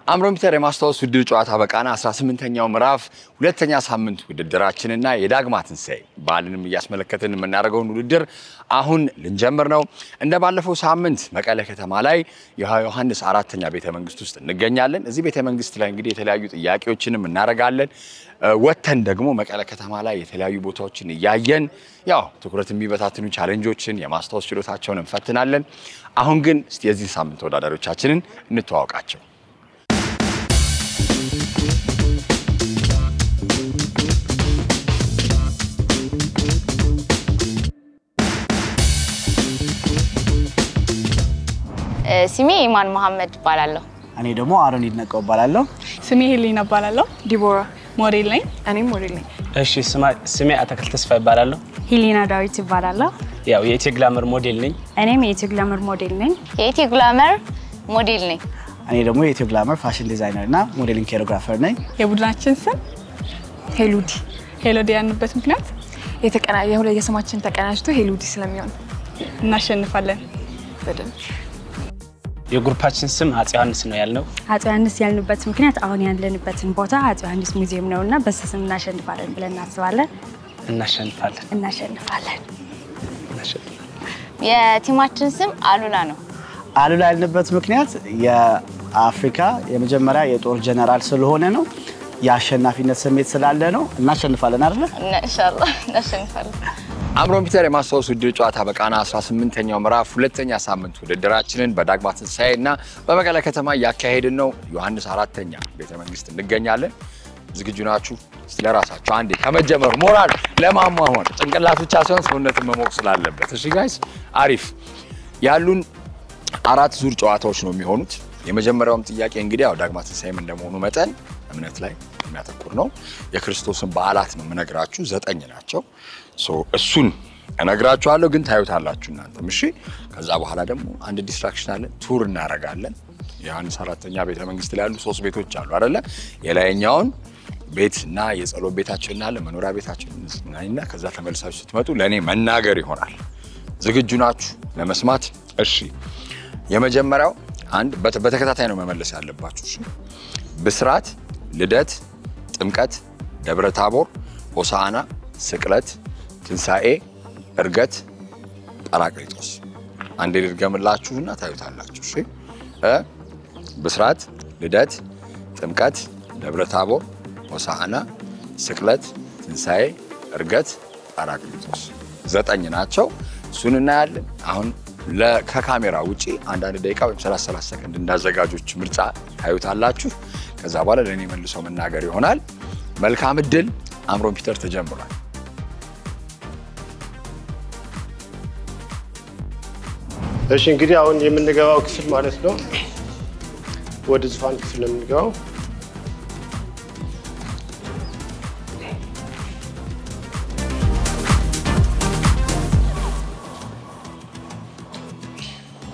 አምሮምፒተር የማስታወስ ውድድር ጨዋታ በቃና 18ኛው ምዕራፍ ሁለተኛ ሳምንት ውድድራችንና የዳግማ ትንሳኤ በዓልንም እያስመለከትን የምናደርገውን ውድድር አሁን ልንጀምር ነው። እንደ ባለፈው ሳምንት መቀለ ከተማ ላይ የዮሐንስ አራተኛ ቤተ መንግስት ውስጥ እንገኛለን። እዚህ ቤተ መንግስት ላይ እንግዲህ የተለያዩ ጥያቄዎችንም እናደርጋለን። ወተን ደግሞ መቀለ ከተማ ላይ የተለያዩ ቦታዎችን እያየን ያው ትኩረት የሚበታትኑ ቻሌንጆችን የማስታወስ ችሎታቸውን እንፈትናለን። አሁን ግን እስቲ የዚህ ሳምንት ተወዳዳሪዎቻችንን እንተዋወቃቸው። ስሜ ኢማን መሐመድ ባላለው እኔ ደግሞ አሮን ይድነቀው ባላለው ስሜ ሄሊና ባላለው ዲቦራ ሞዴል ነኝ እኔ ሞዴል ነኝ እሺ ስሜ አተክል ተስፋ ባላለው ሄሊና ዳዊት ባላለው ያው የኢቲ ግላመር ሞዴል ነኝ እኔም የኢቲ ግላመር ሞዴል ነኝ የኢቲ ግላመር ሞዴል ነኝ እኔ ደግሞ የኢቲ ግላመር ፋሽን ዲዛይነር እና ሞዴሊንግ ኮሪዮግራፈር ነኝ የቡድናችን ስም ሄሎዲ ያንበት ምክንያት የሁለት የስማችን ተቀናጅቶ ሄሎዲ ስለሚሆን እናሸንፋለን በደንብ የግሩፓችን ስም አፄ ዮሐንስ ነው ያልነው አፄ ዮሐንስ ያልንበት ምክንያት አሁን ያለንበትን ቦታ አፄ ዮሐንስ ሙዚየም ነውና በስም እናሸንፋለን ብለን እናስባለን እናሸንፋለን የቲማችን ስም አሉላ ነው አሉላ ያልንበት ምክንያት የአፍሪካ የመጀመሪያ የጦር ጀነራል ስለሆነ ነው የአሸናፊነት ስሜት ስላለ ነው እናሸንፋለን አይደል ኢንሻአላህ እናሸንፋለን አምሮምፒተር የማስታወስ ውድድር ጨዋታ በቃና 18ኛው ምዕራፍ ሁለተኛ ሳምንት ውድድራችንን በዳግማ ትንሳኤና በመቀለ ከተማ ያካሄድን ነው። ዮሐንስ አራተኛ ቤተ መንግስት እንገኛለን። ዝግጁ ናችሁ? ስለራሳችሁ አንዴ ከመጀመሩ ሞራል ለማሟሟር ጭንቅላት ብቻ ሳይሆን ሰውነትን መሞቅ ስላለበት እሺ ጋይስ አሪፍ ያሉን አራት ዙር ጨዋታዎች ነው የሚሆኑት። የመጀመሪያውም ጥያቄ እንግዲህ ያው ዳግማ ትንሳኤም እንደመሆኑ መጠን እምነት ላይ የሚያተኩር ነው። የክርስቶስን በዓላት ነው የምነግራችሁ 9 ናቸው። እሱን እነግራችኋለሁ ግን ታዩታላችሁ እናንተም እሺ። ከዛ በኋላ ደግሞ አንድ ዲስትራክሽን አለ ቱር እናረጋለን። ዮሐንስ አራተኛ ቤተ መንግስት ላይ ያሉ 3 ቤቶች አሉ አይደለ? የላይኛውን ቤትና የጸሎት ቤታችንና ለመኖሪያ ቤታችንና ከዛ ተመልሳችሁ ስትመጡ ለኔ መናገር ይሆናል። ዝግጁ ናችሁ ለመስማት? እሺ የመጀመሪያው አንድ በተከታታይ ነው መመለስ ያለባችሁ እሺ። ብስራት፣ ልደት፣ ጥምቀት፣ ደብረ ታቦር፣ ሆሳዕና፣ ስቅለት፣ ትንሳኤ፣ እርገት፣ ጳራቅሊጦስ። አንዴ ልድገምላችሁና ታዩታላችሁ እሺ። ብስራት፣ ልደት፣ ጥምቀት፣ ደብረ ታቦር፣ ሆሳዕና፣ ስቅለት፣ ትንሳኤ፣ እርገት፣ ጳራቅሊጦስ 9 ናቸው። እሱን እናያለን። አሁን ከካሜራ ውጪ አንዳንድ ደቂቃ ወይም 30 ሰከንድ እንዳዘጋጆች ምርጫ ታዩታላችሁ። ከዛ በኋላ ለኔ መልሶ መናገር ይሆናል። መልካም እድል። አምሮምፒተር ተጀምሯል። እሺ እንግዲህ አሁን የምንገባው ክፍል ማለት ነው ወደ ዙፋን ክፍል ነው የምንገባው።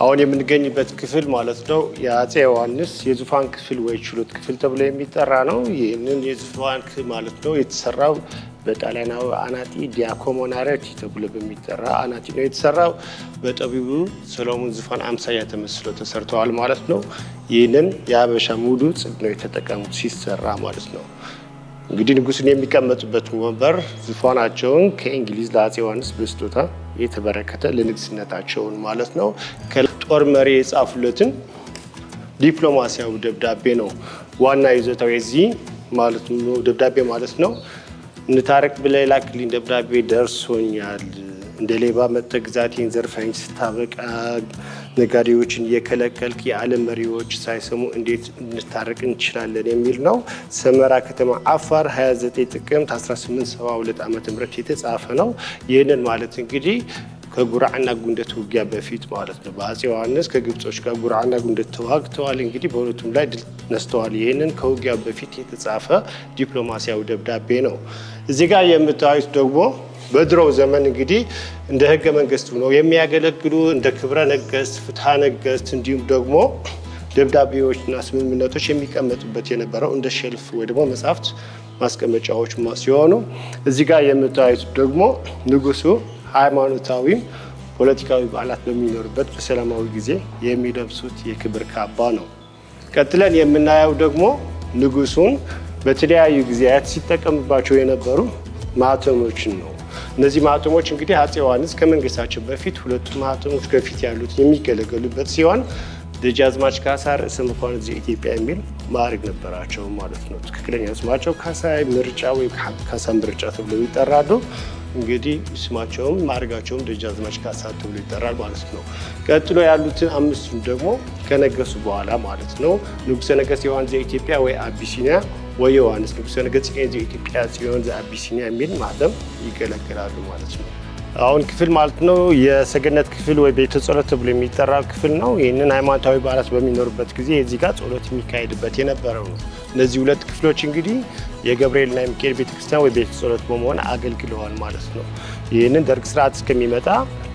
አሁን የምንገኝበት ክፍል ማለት ነው የአፄ ዮሐንስ የዙፋን ክፍል ወይ ችሎት ክፍል ተብሎ የሚጠራ ነው። ይህንን የዙፋን ክፍል ማለት ነው የተሰራው በጣሊያናዊ አናጢ ዲያኮሞናሬቲ ተብሎ በሚጠራ አናጢ ነው የተሰራው። በጠቢቡ ሰሎሞን ዙፋን አምሳያ ተመስሎ ተሰርቷል ማለት ነው። ይህንን የሀበሻ ሙሉ ጽድ ነው የተጠቀሙት ሲሰራ ማለት ነው። እንግዲህ ንጉስን የሚቀመጡበት ወንበር ዙፋናቸውን ከእንግሊዝ ለአፄ ዮሐንስ በስጦታ የተበረከተ ለንግስነታቸውን ማለት ነው። ከጦር መሪ የጻፉለትን ዲፕሎማሲያዊ ደብዳቤ ነው ዋና ይዘታው የዚህ ማለት ነው ደብዳቤ ማለት ነው። እንታረቅ ብለህ ላክልኝ ደብዳቤ ደርሶኛል። እንደ ሌባ መተግዛቴን ዘርፈኝ ስታበቃ ነጋዴዎችን የከለከልክ የዓለም መሪዎች ሳይሰሙ እንዴት እንታረቅ እንችላለን የሚል ነው። ሰመራ ከተማ አፋር 29 ጥቅምት 1872 ዓ.ም የተጻፈ ነው። ይህንን ማለት እንግዲህ ከጉራዕና ጉንደት ውጊያ በፊት ማለት ነው በአፄ ዮሐንስ ከግብጾች ጋር ጉራዕና ጉንደት ተዋግተዋል። እንግዲህ በሁለቱም ላይ ድል ነስተዋል። ይህንን ከውጊያ በፊት የተጻፈ ዲፕሎማሲያዊ ደብዳቤ ነው። እዚህ ጋር የምታዩት ደግሞ በድሮው ዘመን እንግዲህ እንደ ህገ መንግስት ነው የሚያገለግሉ እንደ ክብረ ነገስት፣ ፍትሐ ነገስት እንዲሁም ደግሞ ደብዳቤዎችና ስምምነቶች የሚቀመጡበት የነበረው እንደ ሼልፍ ወይ ደግሞ መጻሕፍት ማስቀመጫዎች ሲሆኑ እዚህ ጋር የምታዩት ደግሞ ንጉሱ ሃይማኖታዊ ፖለቲካዊ በዓላት በሚኖርበት በሰላማዊ ጊዜ የሚለብሱት የክብር ካባ ነው። ቀጥለን የምናየው ደግሞ ንጉሱን በተለያዩ ጊዜያት ሲጠቀምባቸው የነበሩ ማህተሞችን ነው። እነዚህ ማህተሞች እንግዲህ አፄ ዮሐንስ ከመንግስታቸው በፊት ሁለቱ ማህተሞች ከፊት ያሉት የሚገለገሉበት ሲሆን ደጃዝማች ካሳ ርዕሰ መኳንንት ዘኢትዮጵያ የሚል ማዕረግ ነበራቸው ማለት ነው። ትክክለኛ ስማቸው ካሳ ምርጫ ወይ ካሳ ምርጫ ተብሎ ይጠራሉ። እንግዲህ ስማቸውም ማዕረጋቸውም ደጃዝማች ካሳ ተብሎ ይጠራል ማለት ነው። ቀጥሎ ያሉትን አምስቱን ደግሞ ከነገሱ በኋላ ማለት ነው ንጉሠ ነገሥት ዮሐንስ ዘኢትዮጵያ ወይ አቢሲኒያ ወይ ዮሐንስ ንጉሠ ነገሥት ዘኢትዮጵያ ጽዮን ዘአቢሲኒያ የሚል ማህተም ይገለገላሉ ማለት ነው። አሁን ክፍል ማለት ነው የሰገነት ክፍል ወይ ቤተ ጸሎት ተብሎ የሚጠራው ክፍል ነው። ይህንን ሃይማኖታዊ በዓላት በሚኖርበት ጊዜ እዚህ ጋር ጸሎት የሚካሄድበት የነበረው ነው። እነዚህ ሁለት ክፍሎች እንግዲህ የገብርኤልና የሚካኤል ቤተክርስቲያን ወይ ቤተ ጸሎት በመሆን አገልግለዋል ማለት ነው። ይህንን ደርግ ስርዓት እስከሚመጣ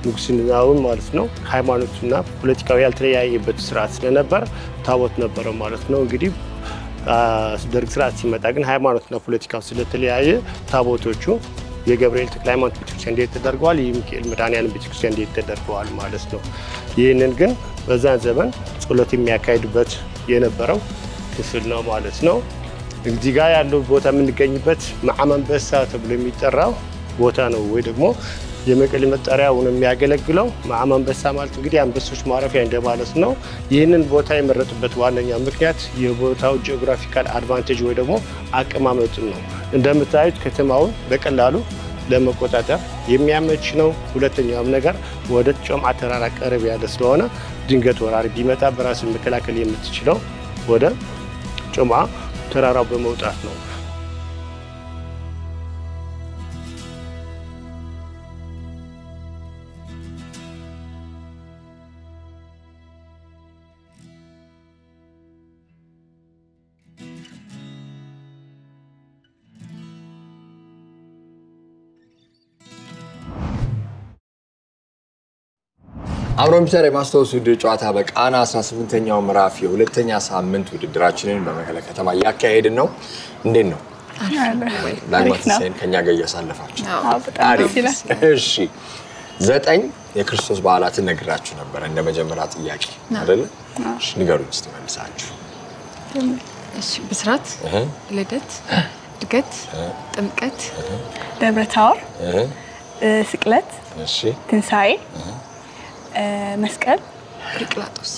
ንጉስናውን ማለት ነው ሃይማኖቱና ፖለቲካዊ ያልተለያየበት ስርዓት ስለነበር ታቦት ነበረ ማለት ነው። እንግዲህ ደርግ ስርዓት ሲመጣ ግን ሃይማኖትና ፖለቲካው ስለተለያየ ታቦቶቹ የገብርኤል ተክለ ሃይማኖት ቤተክርስቲያን እንዴት ተደርገዋል፣ የሚካኤል መድኃኔዓለም ቤተክርስቲያን እንዴት ተደርገዋል ማለት ነው። ይህንን ግን በዛን ዘመን ጸሎት የሚያካሂዱበት የነበረው ክፍል ነው ማለት ነው። እዚህ ጋር ያለው ቦታ የምንገኝበት መዓመንበሳ ተብሎ የሚጠራው ቦታ ነው ወይ ደግሞ የመቀሌ መጠሪያ ሆኖ የሚያገለግለው መዓመንበሳ ማለት እንግዲህ አንበሶች ማረፊያ እንደማለት ነው። ይህንን ቦታ የመረጡበት ዋነኛ ምክንያት የቦታው ጂኦግራፊካል አድቫንቴጅ ወይ ደግሞ አቀማመጡ ነው። እንደምታዩት ከተማውን በቀላሉ ለመቆጣጠር የሚያመች ነው። ሁለተኛውም ነገር ወደ ጮምዓ ተራራ ቀረብ ያለ ስለሆነ ድንገት ወራሪ ቢመጣ በራሱ መከላከል የምትችለው ወደ ጮምዓ ተራራው በመውጣት ነው። አብሮን ቢሰራ የማስታወስ ውድድር ጨዋታ በቃና 18ኛው ምዕራፍ የሁለተኛ ሳምንት ውድድራችንን በመቀለ ከተማ እያካሄድን ነው። እንዴት ነው? ዳግማት ሰይን ከኛ ጋር እያሳለፋችሁ? እሺ 9 የክርስቶስ በዓላትን ነግራችሁ ነበር እንደ መጀመሪያ ጥያቄ አይደል? እሺ ንገሩኝ እስቲ መልሳችሁ። እሺ ብስራት፣ ልደት፣ ድገት፣ ጥምቀት፣ ደብረ ታቦር፣ ስቅለት፣ እሺ ትንሳኤ፣ መስቀል፣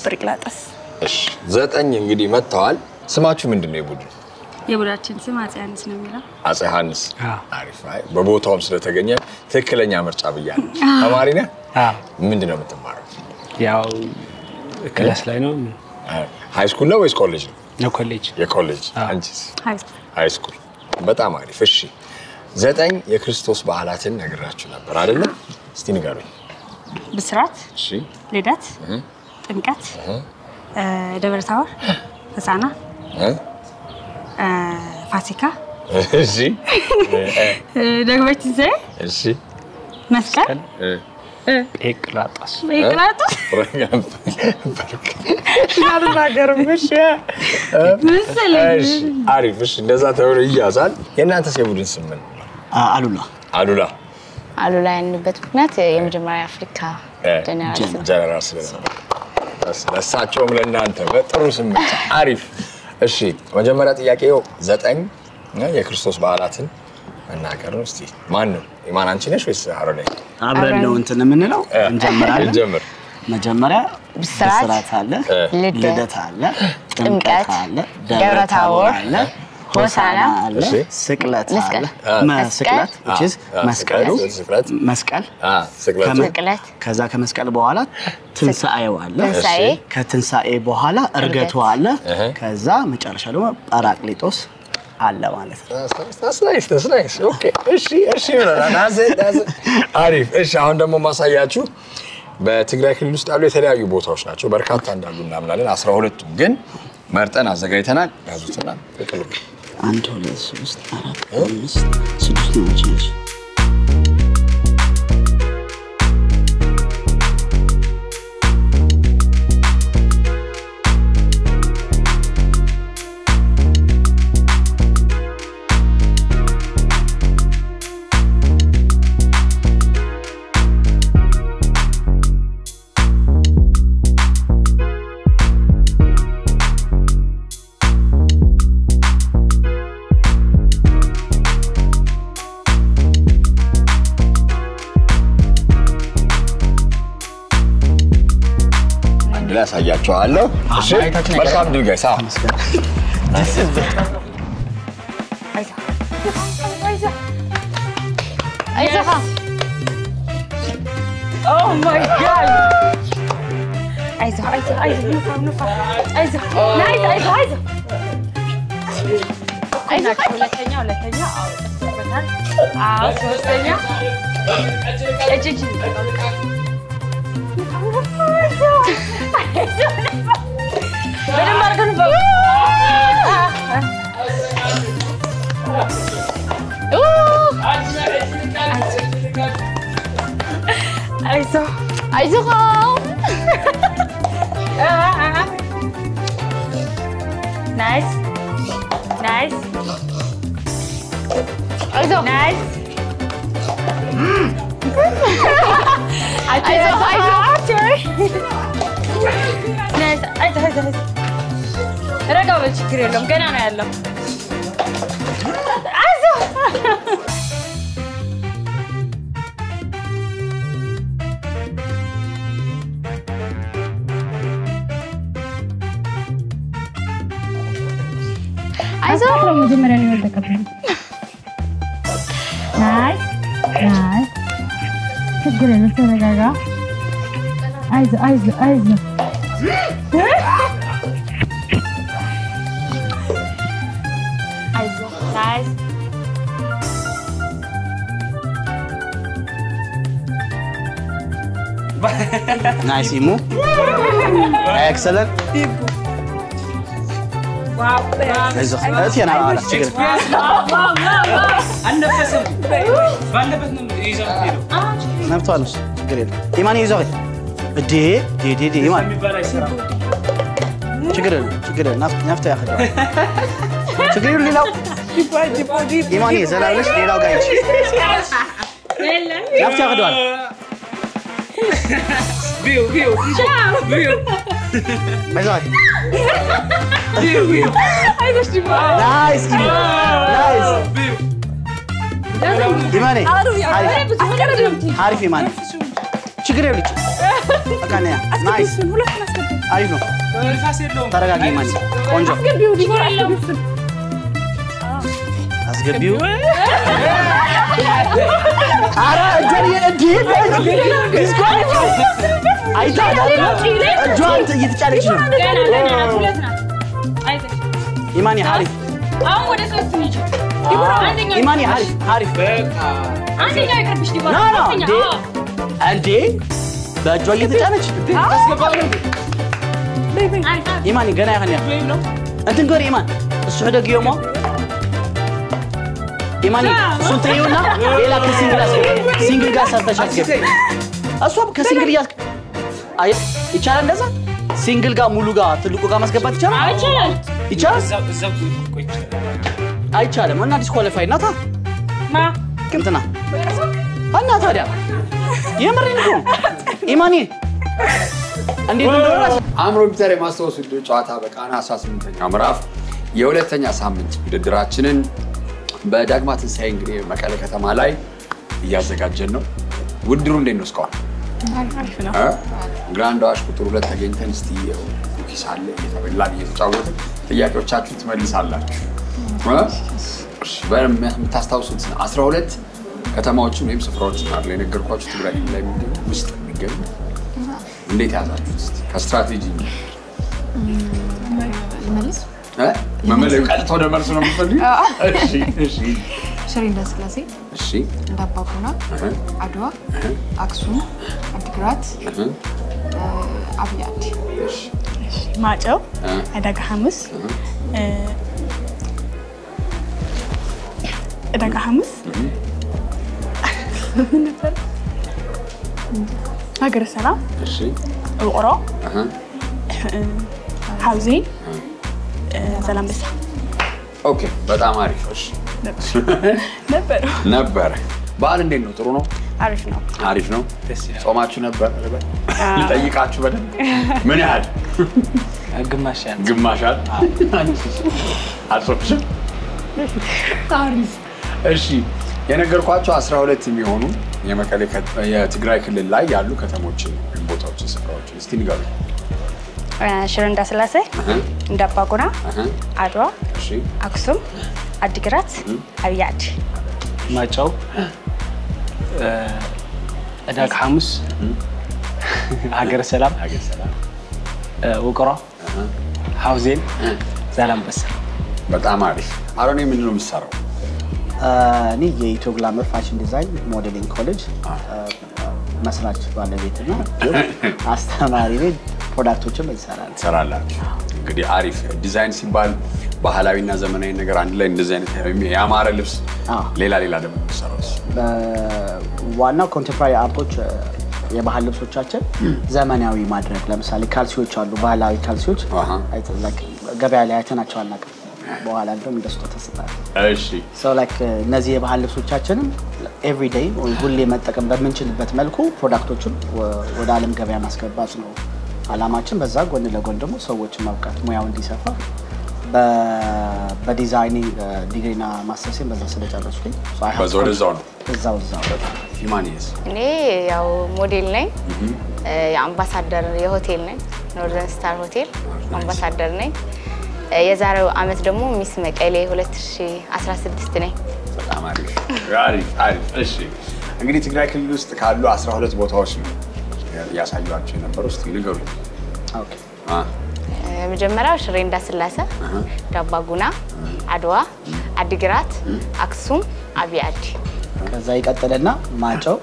ብርቅላጦስ። እሺ 9 እንግዲህ መጥተዋል። ስማችሁ ምንድነው የቡድን? የቡድናችን ስም አፄ ዮሐንስ ነው የሚለው። አፄ ዮሐንስ። አሪፍ። አይ በቦታውም ስለተገኘ ትክክለኛ ምርጫ ብያለሁ። ተማሪ ነህ? ምንድነው የምትማረው? ያው ክላስ ላይ ነው። ሃይ ስኩል ነው ወይስ ኮሌጅ ነው? ነው ኮሌጅ። የኮሌጅ። አንቺስ? ሃይ ስኩል። በጣም አሪፍ። እሺ 9 የክርስቶስ በዓላትን ነግራችሁ ነበር አይደል? እስቲ ንገሩኝ። ብስራት፣ እሺ ልደት፣ ጥምቀት፣ ደብረ ታቦር፣ ሆሳዕና፣ ፋሲካ፣ እሺ ዳግማዊ ትንሣኤ፣ እሺ መስቀል፣ ብርቅላጦስ። ብርቅላጦስ እሺ አሪፍ። እሺ እንደዛ ተብሎ ይያዛል። የእናንተስ የቡድን ስም ምን? አሉላ። አሉላ ያልንበት ምክንያት የመጀመሪያ አፍሪካ ጀነራል ስለነበር ለእሳቸውም ለእናንተ በጥሩ ስሜት አሪፍ። እሺ መጀመሪያ ጥያቄው 9 የክርስቶስ በዓላትን መናገር ነው። እስቲ ማን ነው? ኢማን አንቺ ነሽ ወይስ አሮኔ? አብረን ነው እንትን የምንለው። እንጀምራለን። እንጀምር። መጀመሪያ ብስራት አለ፣ ልደት አለ፣ ጥምቀት አለ፣ ደብረ ታቦር አለ፣ ሆሳዕና አለ፣ ስቅለት አለ። መስቀል መስቀሉ መስቀል ስቅለት ከዛ ከመስቀል በኋላ ትንሳኤው አለ። ከትንሳኤ በኋላ እርገቱ አለ። ከዛ መጨረሻ ደግሞ ጳራቅሊጦስ አለ ማለት ነው። ተስናይስ ኦኬ። እሺ አሪፍ። እሺ አሁን ደግሞ ማሳያችሁ በትግራይ ክልል ውስጥ ያሉ የተለያዩ ቦታዎች ናቸው። በርካታ እንዳሉ እናምናለን። 12 ግን መርጠን አዘጋጅተናል። ያዙትና ተቀልቁ 1 2 3 4 5 6 ናቸው። ላይ ያሳያቸዋለሁ። እሺ መልካም ድል ጋይስ። አይዞህ Oh my god! አይዞህ ንፋ አይዞህ ናይስ አይዞህ ሁለተኛ ሶስተኛ እጅ በደንብ አድርገን አይዞህ ናይስ አይዞህ ናይስ ረጋ በል ችግር የለውም ገና ነው ያለው አይዞህ ነው መጀመሪያ ነው የወደቀብኝ ናይስ ችግር የለም ተረጋጋ አይዞህ ናይስ Nice, Imu. Excellent. Wow. Let's hear now. نفتح إيمان يزوي. دي إيمان. شكرا نفتح يا أخي. شكرا لي لو. إيمان يزلا ليش لي لو قايش. نفتح يا أخي. Viu. Mais vai. Viu. Ai, gosto demais. Nice, nice. Viu. إيماني. عارف إيماني. شكرا لك. أكانيا. نايس. عارفه. ترى قاعد إيماني. كونجو. أسقبيو. أرا جري الدين. أيتا دارنا. جوان يتشارك شنو؟ إيماني عارف. إيماني عارف. لا. أنتي بجوا يتشارك. إيماني جانا يا خنيا. أنت نقول إيمان. السعودة قيومه. إيماني سنتيونا إلى كسينجل جاس هالتشكيل. أصوب كسينجل ياك. أي يشارك نزا؟ سينجل جا مولوجا تلوكو جا مسك بات يشارك؟ يشارك؟ أي يشارك ما نادي سكواليفاي ناتا؟ ما كنتنا. أنا ثاريا. يمرينكم. إيماني. عندي دندورة. አምሮ ቢተር የማስታወስ ውድድር ጨዋታ በቃና 18ኛው ምዕራፍ የሁለተኛ ሳምንት ውድድራችንን በዳግማ ትንሳኤ እንግዲህ መቀሌ ከተማ ላይ እያዘጋጀን ነው። ውድድሩ እንዴት ነው እስካሁን? አሪፍ ነው። ግራንድ ዋሽ ቁጥር 2 ተገኝተን እስቲ ኩኪስ አለ እየተበላን እየተጫወትን ጥያቄዎቻችሁን ትመልሳላችሁ። በምታስታውሱት 12 ከተማዎችን ወይም ስፍራዎችን አለ የነገርኳችሁ ትግራይ ላይ ውስጥ የሚገኙ እንዴት ያዛችሁት? ከስትራቴጂ መልስ መመለስ ቀጥታ ወደ መልስ ነው የምትፈልጊው? እሺ ሽሬ እንዳስላሴ እሺ እንዳባቡና አድዋ አክሱም አድግራት አብያድ ማጨው አዳጋ ሐሙስ አዳጋ ሐሙስ ሀገረ ሰላም እሺ ውቅሮ ሐውዜን ዘላንበሳ ኦኬ በጣም አሪፍ እሺ ነበር በዓል እንዴት ነው? ጥሩ ነው? አሪፍ ነው። ጾማችሁ ነበር? ልጠይቃችሁ በደንብ ምን ያህል? ግማሽ አልጾምሽም? እሺ የነገርኳችሁ 12 የሚሆኑ የመቀሌ የትግራይ ክልል ላይ ያሉ ከተሞችን ቦታዎችን ስፍራዎችን እስቲ ንገሩኝ። ሽረ እንዳስላሴ እንዳባጉና አድዋ አክሱም አዲግራት አብያድ ማጫው እዳግ ሐሙስ ሀገረ ሰላም ውቅሮ ሐውዜን ዛላምበሳ በጣም አሪፍ አሮን ምን ነው የምትሰራው እኔ የኢትዮ ግላመር ፋሽን ዲዛይን ሞዴሊንግ ኮሌጅ መስራች ባለቤትና አስተማሪ ነኝ ፕሮዳክቶችን እንሰራላችሁ እንግዲህ አሪፍ ዲዛይን ሲባል ባህላዊና ዘመናዊ ነገር አንድ ላይ እንደዚህ አይነት ያማረ ልብስ ሌላ ደግሞ ሰራውስ ዋናው ኮንቴምፖራሪ አርቶች የባህል ልብሶቻችን ዘመናዊ ማድረግ ለምሳሌ ካልሲዎች አሉ ባህላዊ ካልሲዎች አይተላክ ገበያ ላይ አይተናቸው አናውቅም በኋላ እንደም እንደስቶ ተሰጣጣ እሺ so like እነዚህ የባህል ልብሶቻችን every day ሁሌ መጠቀም በመንችልበት መልኩ ፕሮዳክቶችን ወደ ዓለም ገበያ ማስገባት ነው አላማችን በዛ ጎን ለጎን ደግሞ ሰዎችን ማብቃት ሙያው እንዲሰፋ በዲዛይኒንግ ዲግሪና ማስተርሴን በዛ ስለጨረስኩኝ በዛው ነው እዛው ሂማኒስ እኔ ያው ሞዴል ነኝ የአምባሳደር የሆቴል ነኝ ኖርዘርን ስታር ሆቴል አምባሳደር ነኝ የዛሬው አመት ደግሞ ሚስ መቀሌ 2016 ነኝ በጣም አሪፍ እሺ እንግዲህ ትግራይ ክልል ውስጥ ካሉ 12 ቦታዎች ነው ያሳዩአችሁ የነበረው እስቲ ንገሩኝ ኦኬ መጀመሪያው ሽሬ እንዳስላሴ ዳባጉና አድዋ አዲግራት አክሱም አብያድ ከዛ ይቀጥልና ማጫው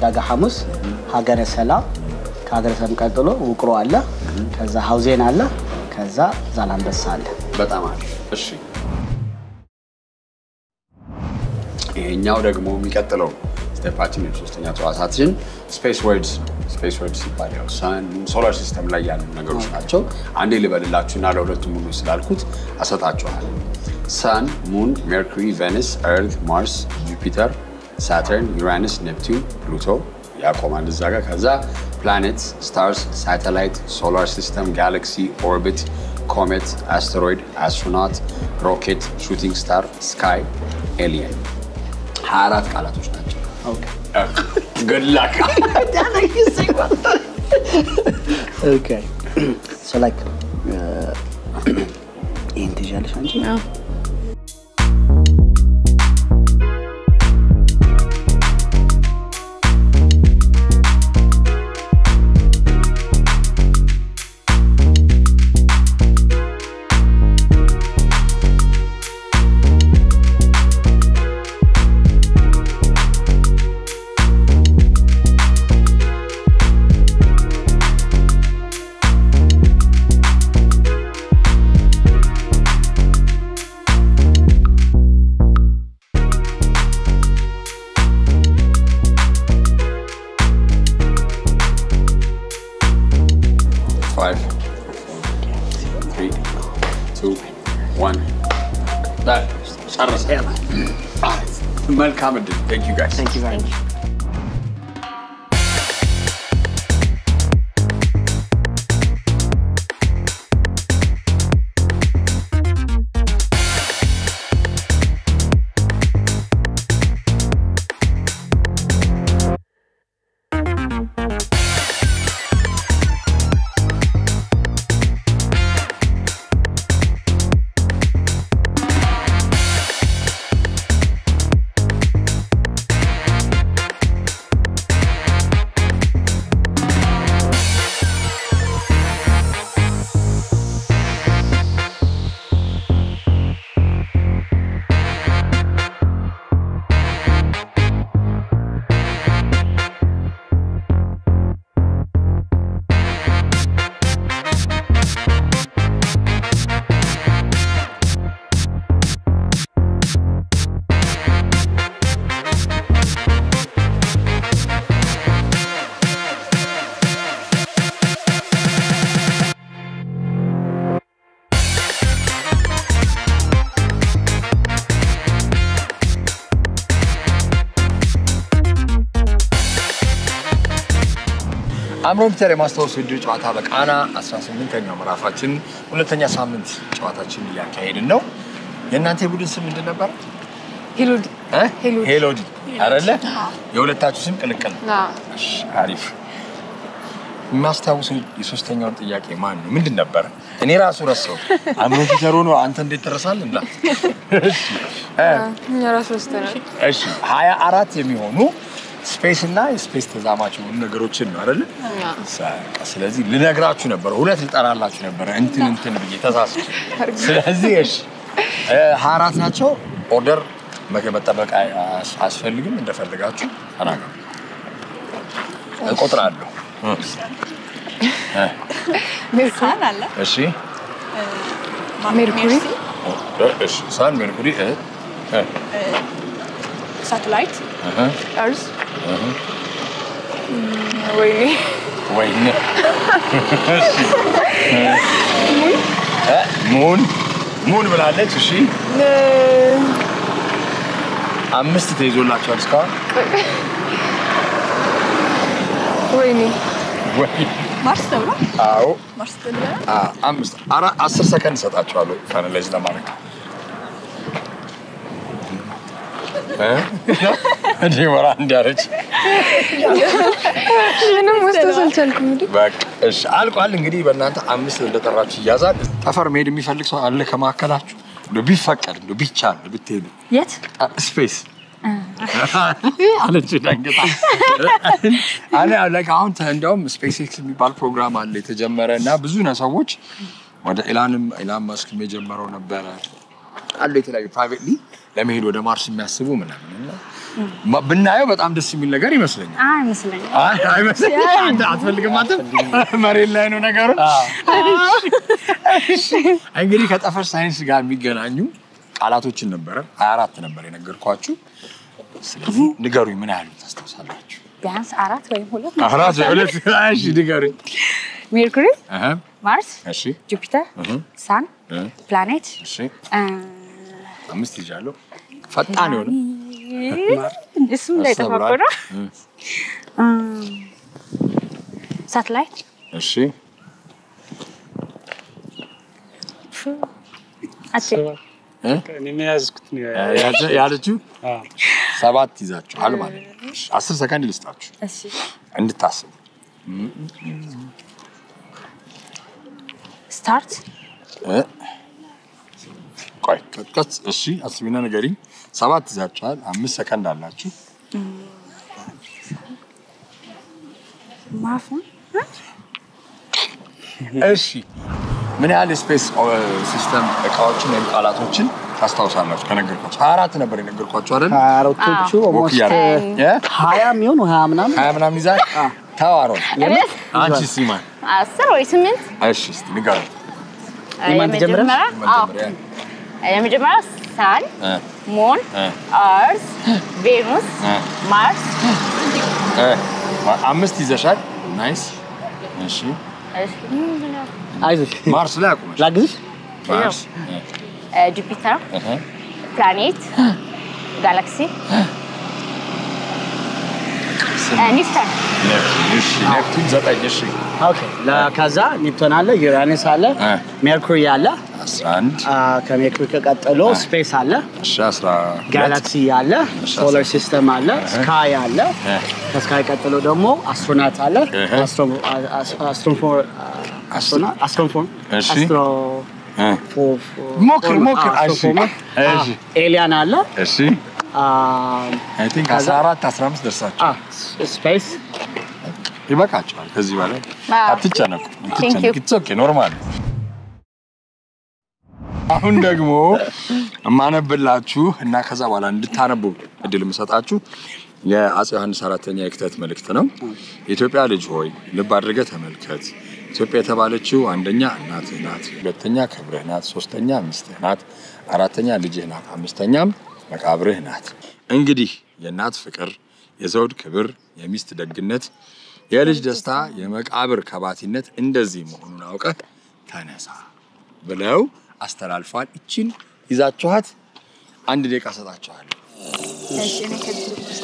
ዳጋ ሐሙስ ሀገረ ሰላም ከሀገረ ሰላም ቀጥሎ ውቅሮ አለ ከዛ ሐውዜን አለ ከዛ ዛላምበሳ አለ በጣም አሪፍ እሺ ይሄኛው ደግሞ የሚቀጥለው ስቴፓችን የሶስተኛ ጨዋታችን ስፔስ ወርድስ ይባላል ሳን ሶላር ሲስተም ላይ ያሉ ነገሮች ናቸው አንዴ ልበልላችሁና ለሁለቱም ሙሉ ስላልኩት አሰጣችኋለሁ ሳን ሙን ሜርኩሪ ቬነስ ኤርት ማርስ ጁፒተር ሳተርን ዩራነስ ኔፕቲዩን ፕሉቶ ያቆማል እዛ ጋር ከዛ ፕላኔትስ ስታርስ ሳተላይት ሶላር ሲስተም ጋላክሲ ኦርቢት ኮሜት አስተሮይድ አስትሮናት ሮኬት ሹቲንግ ስታር ስካይ ኤሊየን 24 ቃላቶች ናቸው ኦኬ good luck okay so like intelligence አንቺ Welcome. Thank you guys. Thank you very much. አምሮም ፒተር የማስታወስ ውድድር ጨዋታ በቃና 18ኛው ምዕራፋችን ሁለተኛ ሳምንት ጨዋታችን እያካሄድን ነው። የእናንተ ቡድን ስም ምንድን ነበር? ሄሎዲ ሄሎዲ አይደለ? የሁለታችሁ ስም ቅልቅል። እሺ አሪፍ። ማስታወሰው የሶስተኛው ጥያቄ ማን ነው ምንድን ነበር እኔ ራሱ ረሳው አምሮፊተሩ ነው አንተ እንዴት ተረሳል እንዴ እሺ እኛ ራስ ወስተናል እሺ 24 የሚሆኑ ስፔስ እና ስፔስ ተዛማች የሆኑ ነገሮችን ነው አይደል ስለዚህ ልነግራችሁ ነበር ሁለት ልጠራላችሁ ነበር እንትን ብዬ ተሳስቼ ስለዚህ እሺ 24 ናቸው ኦርደር መጠበቅ አስፈልግም እንደፈለጋችሁ ተናገሩ እቆጥራለሁ ሜርኩሪ አለ እሺ ሜርኩሪ እሺ ሳን ሜርኩሪ ሳተላይት እርዝ ወይኔ ሙን ብላለች እሺ አምስት ተይዞላችኋል እስካሁን ወይኔ ማርስ ተብሎ አዎ ማርስ ተብሎ አምስት 10 ሰከንድ ሰጣችኋለሁ ፋይናላይዝ ለማድረግ እንዴ ወራ እንዲያረች ምንም ወስተስ አልቻልኩም እንዴ በቃ እሺ አልቋል እንግዲህ በእናንተ አምስት እንደጠራችሁ ይያዛል ጠፈር መሄድ የሚፈልግ ሰው አለ ከማከላችሁ ቢፈቀድ ቢቻል ብትሄዱ የት ስፔስ አለች ዳንገታ like አሁን እንደውም SpaceX የሚባል ፕሮግራም አለ የተጀመረና ብዙ ሰዎች ወደ ኢላን መስክ የጀመረው ነበር አለ የተለያዩ ፕራይቬትሊ ለመሄድ ወደ ማርስ የሚያስቡ ምናምንና ብናየው በጣም ደስ የሚል ነገር ይመስለኛል አይመስልም አንተ አትፈልግም አንተ መሬት ላይ ነው ነገሩ እንግዲህ ከጠፈር ሳይንስ ጋር የሚገናኙ ቃላቶችን ነበር 24 ነበር የነገርኳችሁ ስለዚህ ንገሩኝ ምን ያህል ታስተውሳላችሁ ቢያንስ 4 ወይም 2 እሺ ንገሩኝ ሜርኩሪ ማርስ እሺ ጁፒተር ሳን ፕላኔት እሺ አምስት ይጃለው ፈጣን ይሆነ እሱም ላይ ተፈቀደ ሳተላይት እሺ አቼ እኔ ያዝኩት ነው ያለችው 7 ይዛችኋል ማለት ነው 10 ሰከንድ ልስጣችሁ እሺ እንድታስቡ ስታርት ቆይ ከት እሺ አስቢና ነገሪ 7 ይዛችኋል 5 ሰከንድ አላችሁ ማፍ እሺ ምን ያህል ስፔስ ሲስተም እቃዎችን ወይም ቃላቶችን ታስታውሳላችሁ ከነገርኳችሁ 24 ነበር የነገርኳችሁ አይደል 24ቶቹ ኦልሞስት 20 ሚሆን 20 ምናምን ይዛል ታዋሮ አንቺ ሲማ 10 ወይ 8 እሺ እስቲ ንገሩ የመጀመሪያው ሳን ሙን አርስ ቬኑስ ማርስ አምስት ይዘሻል ናይስ እሺ አይዞሽ ማርስ ላይ አቁመሽ ላግዝሽ ማርስ ጁፒተር ፕላኔት ጋላክሲ ኔፕቱን ኔፕቱን ዘጠኝ እሺ ኦኬ ለካዛ ኔፕቱን አለ ዩራነስ አለ ሜርኩሪ አለ 11 ከሜርኩሪ ከቀጥሎ ስፔስ አለ እሺ 10 ጋላክሲ አለ ሶላር ሲስተም አለ ስካይ አለ ከስካይ ቀጥሎ ደግሞ አስትሮናት አለ አስትሮፎር እሺ ሞክር እሺ ኤሊያን አለ እሺ I think 14 15 ደርሳችሁ ስፔስ ይበቃችኋል ከዚህ በላይ አትጨነቁ it's okay ኖርማል አሁን ደግሞ ማነብላችሁ እና ከዛ በኋላ እንድታነቡ እድል መስጣችሁ የአፄ ዮሐንስ አራተኛ የክተት መልእክት ነው የኢትዮጵያ ልጅ ሆይ ልብ አድርገህ ተመልከት ኢትዮጵያ የተባለችው አንደኛ እናትህ ናት ሁለተኛ ክብርህ ናት ሶስተኛ ሚስትህ ናት አራተኛ ልጅህ ናት አምስተኛም መቃብርህ ናት እንግዲህ የእናት ፍቅር የዘውድ ክብር የሚስት ደግነት የልጅ ደስታ የመቃብር ከባቲነት እንደዚህ መሆኑን አውቀህ ተነሳ ብለው አስተላልፏል እቺን ይዛችኋት አንድ ደቂቃ ሰጣችኋለሁ እሺ እኔ ከዚህ ውስጥ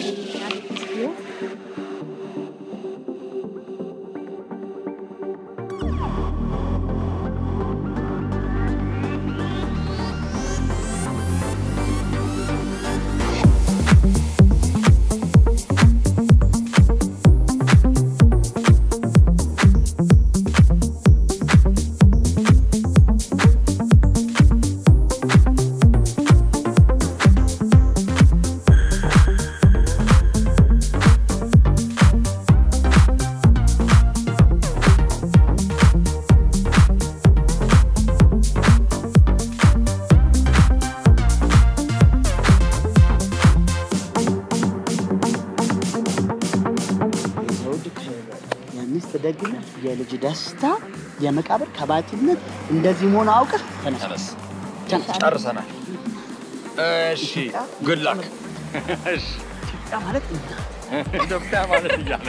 ደግነት የልጅ ደስታ የመቃብር ከባቲነት እንደዚህ መሆን አውቀህ ተነስ ጨርሰናል እሺ good luck እሺ ኢትዮጵያ ማለት ኢትዮጵያ ማለት እያለ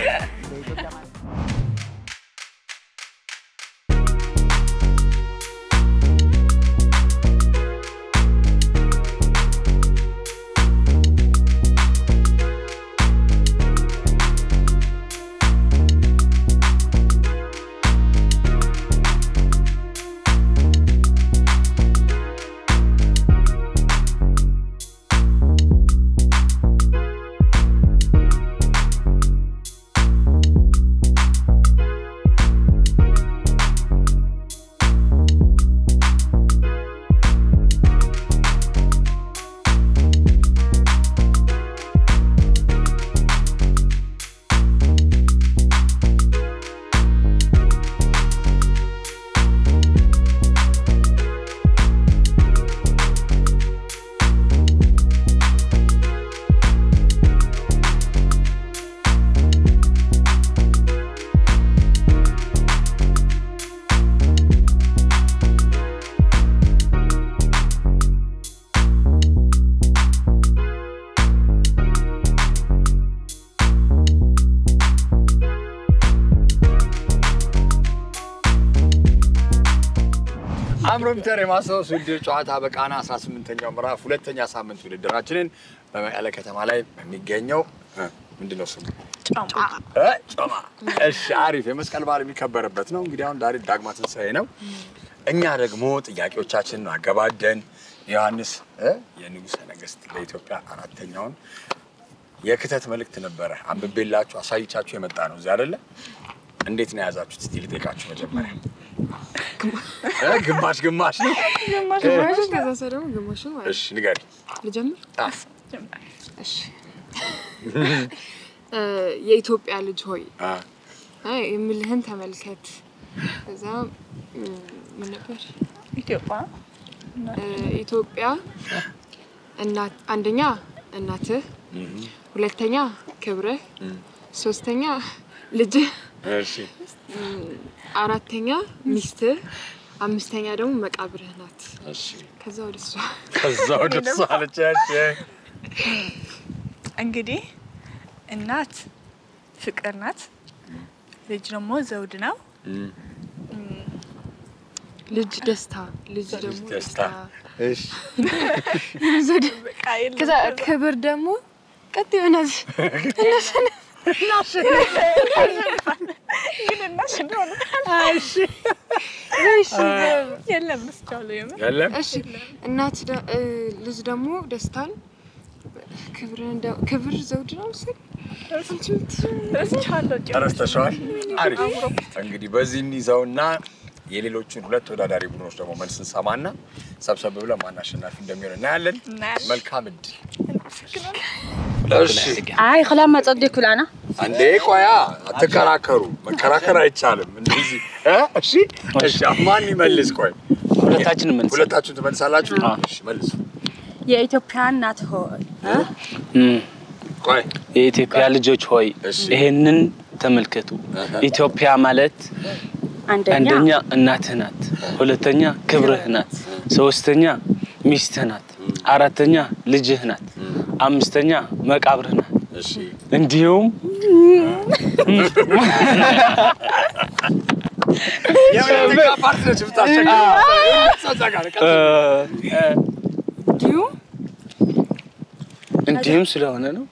አምሮምተር የማስታወስ ውድድር ጨዋታ በቃና 18ኛው ምዕራፍ ሁለተኛ ሳምንት ውድድራችንን በመቀለ ከተማ ላይ በሚገኘው ምንድነው ስሙ ጮማ እሺ አሪፍ የመስቀል በዓል የሚከበርበት ነው እንግዲህ አሁን ዛሬ ዳግማ ትንሳኤ ነው እኛ ደግሞ ጥያቄዎቻችንን አገባደን ዮሐንስ የንጉሠ ነገሥት ለኢትዮጵያ አራተኛውን የክተት መልእክት ነበረ አንብቤላችሁ አሳይቻችሁ የመጣ ነው እዚህ አይደለ እንዴት ነው ያዛችሁት እስቲ ልጠይቃችሁ መጀመሪያ ግማሽ ግማሽ ነው ግማሽ ከዛ ሰደው ግማሽ ነው ማለት እሺ ንገሪ ልጀምር እሺ የኢትዮጵያ ልጅ ሆይ የምልህን ተመልከት ከዛ ምን ነበር ኢትዮጵያ እናት አንደኛ እናትህ ሁለተኛ ክብርህ ሶስተኛ ልጅ እሺ አራተኛ ሚስትህ አምስተኛ ደግሞ መቃብርህ ናት እሺ ከዛ ወደሷ አለቻች እንግዲህ እናት ፍቅር ናት ልጅ ደግሞ ዘውድ ነው ልጅ ደስታ ልጅ ደግሞ ደስታ እሺ ከዛ ክብር ደግሞ ቀጥ ይሆናል እሺ እናት ልጅ ደግሞ ደስታን ክብር ዘውድ ነው ረስተሻል አሪፍ እንግዲህ በዚህ እንይዘውና የሌሎችን ሁለት ተወዳዳሪ ቡድኖች ደግሞ መልስ እንሰማና ሰብሰብ ብለን ማን አሸናፊ እንደሚሆን እናያለን መልካም እድል እሺ አይ خلاص ጸደኩ ላና አንዴ ቆያ አትከራከሩ መከራከር አይቻልም እንደዚህ እሺ እሺ ማን ይመልስ ቆይ ሁለታችሁን ትመልሳላችሁ እሺ መልሱ የኢትዮጵያ እናት ሆይ ቆይ የኢትዮጵያ ልጆች ሆይ ይሄንን ተመልከቱ ኢትዮጵያ ማለት አንደኛ እናትህ ናት ሁለተኛ ክብርህ ናት ሶስተኛ ሚስትህ ናት አራተኛ ልጅህ ናት አምስተኛ መቃብርህ ናት እሺ እንዲሁም የወለጋ ፓርትነር ብታሸጋ እንዲሁም ስለሆነ ነው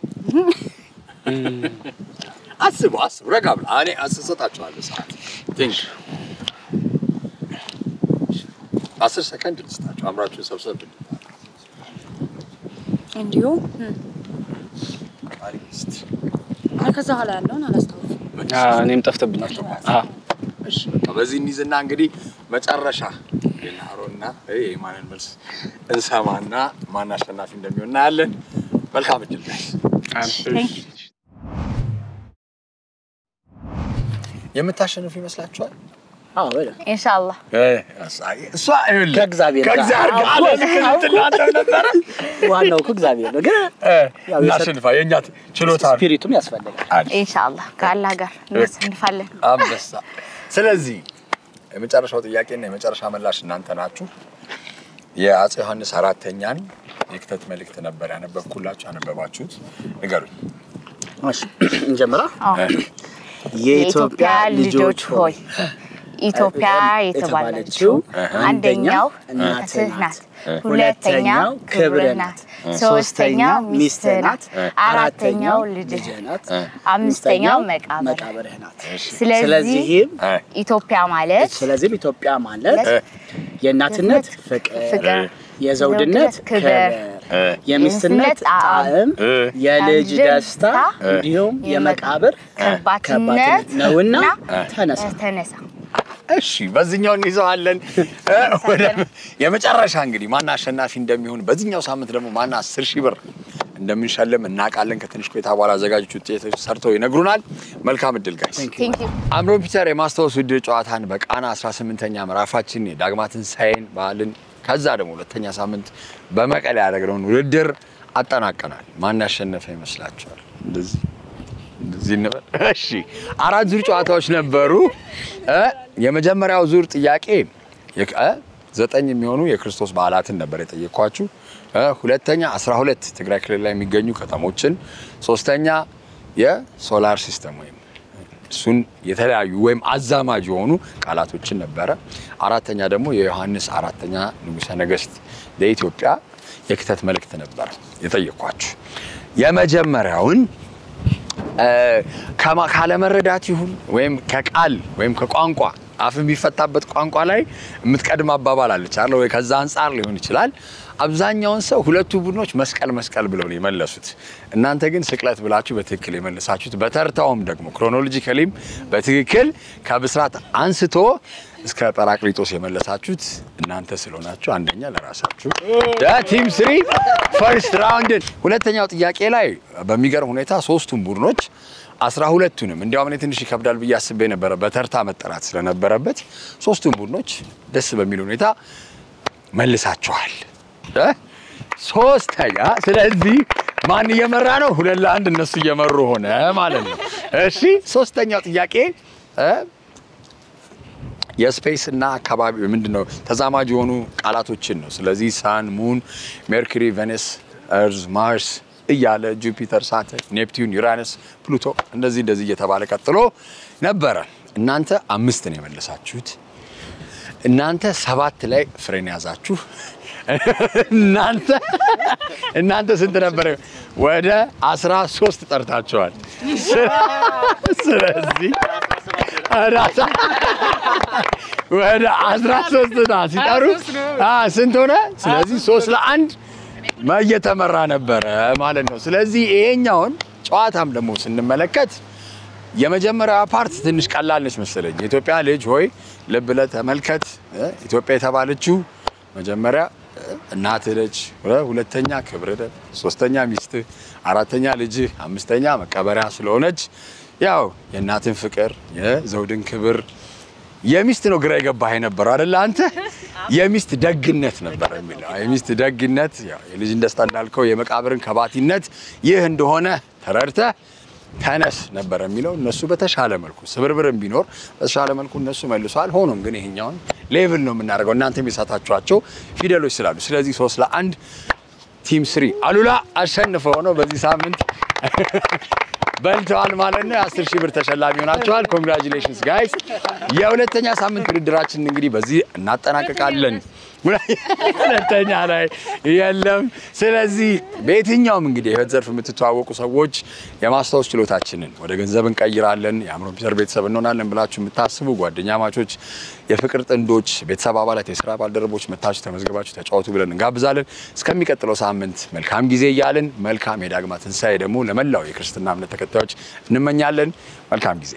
አስቡ ረጋ ብላ እኔ አስሰጣችኋለሁ ሰዓት ቲንክ 10 ሰከንድ ልስጣችሁ አምራችሁ ሰብሰብ እንዲሁም አሪስት ከዛ ኋላ ያለውን አላስታውስም እኔም ጠፍተብኛል እሺ በዚህ እንይዝና እንግዲህ መጨረሻ የናሮና የማንን መልስ እንሰማና ማን አሸናፊ እንደሚሆን እናያለን መልካም እድል የምታሸንፉ ይመስላችኋል አዎ በለ ኢንሻአላህ እሷ አይደለም ከእግዚአብሔር ነበር ዋናው ከእግዚአብሔር ነው ግን ያው እናሸንፋ የኛ ችሎታ ስፒሪቱም ያስፈልጋል ኢንሻአላህ ከአላህ ጋር እናሸንፋለን አንበሳ ስለዚህ የመጨረሻው ጥያቄና የመጨረሻ ምላሽ እናንተ ናችሁ የአፄ ዮሐንስ አራተኛን የክተት መልእክት ነበር ያነበብኩላችሁ ያነበባችሁት ንገሩኝ እሺ እንጀምራ የኢትዮጵያ ልጆች ሆይ ኢትዮጵያ የተባለችው አንደኛው እናትህ ናት ሁለተኛው ክብርህ ናት ሶስተኛው ሚስትህ ናት አራተኛው ልጅህ ናት አምስተኛው መቃብርህ ናት ስለዚህም ኢትዮጵያ ማለት የእናትነት ፍቅር የዘውድነት ክብር የሚስትነት ጣዕም የልጅ ደስታ እንዲሁም የመቃብር ከባትነት ነውና ተነሳ እሺ በዚህኛው እንይዘዋለን ወደ የመጨረሻ እንግዲህ ማን አሸናፊ እንደሚሆን በዚህኛው ሳምንት ደግሞ ማን 10,000 ብር እንደምንሸለም እናቃለን ከትንሽ ቆይታ በኋላ አዘጋጆቹ ሰርተው ይነግሩናል መልካም እድል ጋይስ አምሮ ፒተር የማስታወስ ውድድር ጨዋታን በቃና 18ኛ ምዕራፋችን የዳግማ ትንሳኤን በዓልን ከዛ ደግሞ ሁለተኛ ሳምንት በመቀሌ ያደረግነውን ውድድር አጠናቀናል ማን ያሸነፈ ይመስላችኋል እንደዚህ ነበር እሺ አራት ዙር ጨዋታዎች ነበሩ የመጀመሪያው ዙር ጥያቄ 9 የሚሆኑ የክርስቶስ በዓላትን ነበር የጠየኳችሁ ሁለተኛ 12 ትግራይ ክልል ላይ የሚገኙ ከተሞችን ሶስተኛ የሶላር ሲስተም ወይም እሱን የተለያዩ ወይም አዛማጅ የሆኑ ቃላቶችን ነበረ አራተኛ ደግሞ የዮሐንስ አራተኛ ንጉሠ ነገሥት ለኢትዮጵያ የክተት መልእክት ነበር የጠየኳችሁ የመጀመሪያውን ካለ መረዳት ይሁን ወይም ከቃል ወይም ከቋንቋ አፍ የሚፈታበት ቋንቋ ላይ የምትቀድም አባባል አለች አይደል ወይ ከዛ አንፃር ሊሆን ይችላል አብዛኛውን ሰው ሁለቱ ቡድኖች መስቀል ብለው ነው የመለሱት እናንተ ግን ስቅለት ብላችሁ በትክክል የመለሳችሁት በተርታውም ደግሞ ክሮኖሎጂካሊም በትክክል ከብስራት አንስቶ እስከ ጰራቅሊጦስ የመለሳችሁት እናንተ ስለሆናችሁ አንደኛ ለራሳችሁ ቲም 3 ፈርስት ራውንድ ሁለተኛው ጥያቄ ላይ በሚገርም ሁኔታ ሶስቱም ቡድኖች 12ቱንም እንዲያውም እኔ ትንሽ ይከብዳል ብዬ አስቤ ነበር በተርታ መጠራት ስለነበረበት ሶስቱም ቡድኖች ደስ በሚል ሁኔታ መልሳቸዋል ሶስተኛ ስለዚህ ማን እየመራ ነው 2-1 እነሱ እየመሩ ሆነ ማለት ነው እሺ ሶስተኛው ጥያቄ የስፔስ እና አካባቢ ምንድነው ተዛማጅ የሆኑ ቃላቶችን ነው ስለዚህ ሳን ሙን ሜርኩሪ ቬነስ እርዝ ማርስ እያለ ጁፒተር ሳተርን ኔፕቲዩን ዩራነስ ፕሉቶ እንደዚህ እየተባለ ቀጥሎ ነበር እናንተ 5 ነው የመለሳችሁት እናንተ 7 ላይ ፍሬን ያዛችሁ እናንተ ስንት ነበር ወደ 13 ጠርታችኋል ስለዚህ ወደ 13 ሲጠሩ ስንት ሆነ ስለዚህ 3-1 እየተመራ ነበር ማለት ነው ስለዚህ ይሄኛውን ጨዋታም ደግሞ ስንመለከት የመጀመሪያው ፓርት ትንሽ ቀላል ነች መሰለኝ የኢትዮጵያ ልጅ ሆይ ልብ ብለህ ተመልከት ኢትዮጵያ የተባለችው መጀመሪያ እናትህ ነች ሁለተኛ ክብርህ ሶስተኛ ሚስትህ አራተኛ ልጅህ አምስተኛ መቀበሪያ ስለሆነች ያው የእናትን ፍቅር የዘውድን ክብር የሚስት ነው ግራ የገባህ ነበር አይደል አንተ የሚስት ደግነት ነበር የሚለው የሚስት ደግነት ያው የልጅ ደስታ እንዳልከው የመቃብርን ከባቲነት ይህ እንደሆነ ተረድተ ተነስ ነበር የሚለው እነሱ በተሻለ መልኩ ስብርብርም ቢኖር በተሻለ መልኩ እነሱ መልሷል ሆኖም ግን ይሄኛውን ሌቭል ነው የምናደርገው እናንተም የሳታችኋቸው ፊደሎች ስላሉ ስለዚህ 3-1 ቲም 3 አሉላ አሸንፈው ነው በዚህ ሳምንት በልተዋል ማለት ነው 10,000 ብር ተሸላሚ ሆናችኋል ኮንግራቹሌሽንስ ጋይስ የሁለተኛ ሳምንት ውድድራችን እንግዲህ በዚህ እናጠናቀቃለን ሁለተኛ ላይ የለም ስለዚህ በየትኛውም እንግዲህ የህይወት ዘርፍ የምትተዋወቁ ሰዎች የማስታወስ ችሎታችንን ወደ ገንዘብ እንቀይራለን የአምሮ ፒተር ቤተሰብ እንሆናለን ብላችሁ የምታስቡ ጓደኛ ማቾች የፍቅር ጥንዶች ቤተሰብ አባላት የሥራ ባልደረቦች መታችሁ ተመዝግባችሁ ተጫወቱ ብለን እንጋብዛለን እስከሚቀጥለው ሳምንት መልካም ጊዜ እያልን መልካም የዳግማ ትንሳኤ ደግሞ ለመላው የክርስትና እምነት ተከታዮች እንመኛለን መልካም ጊዜ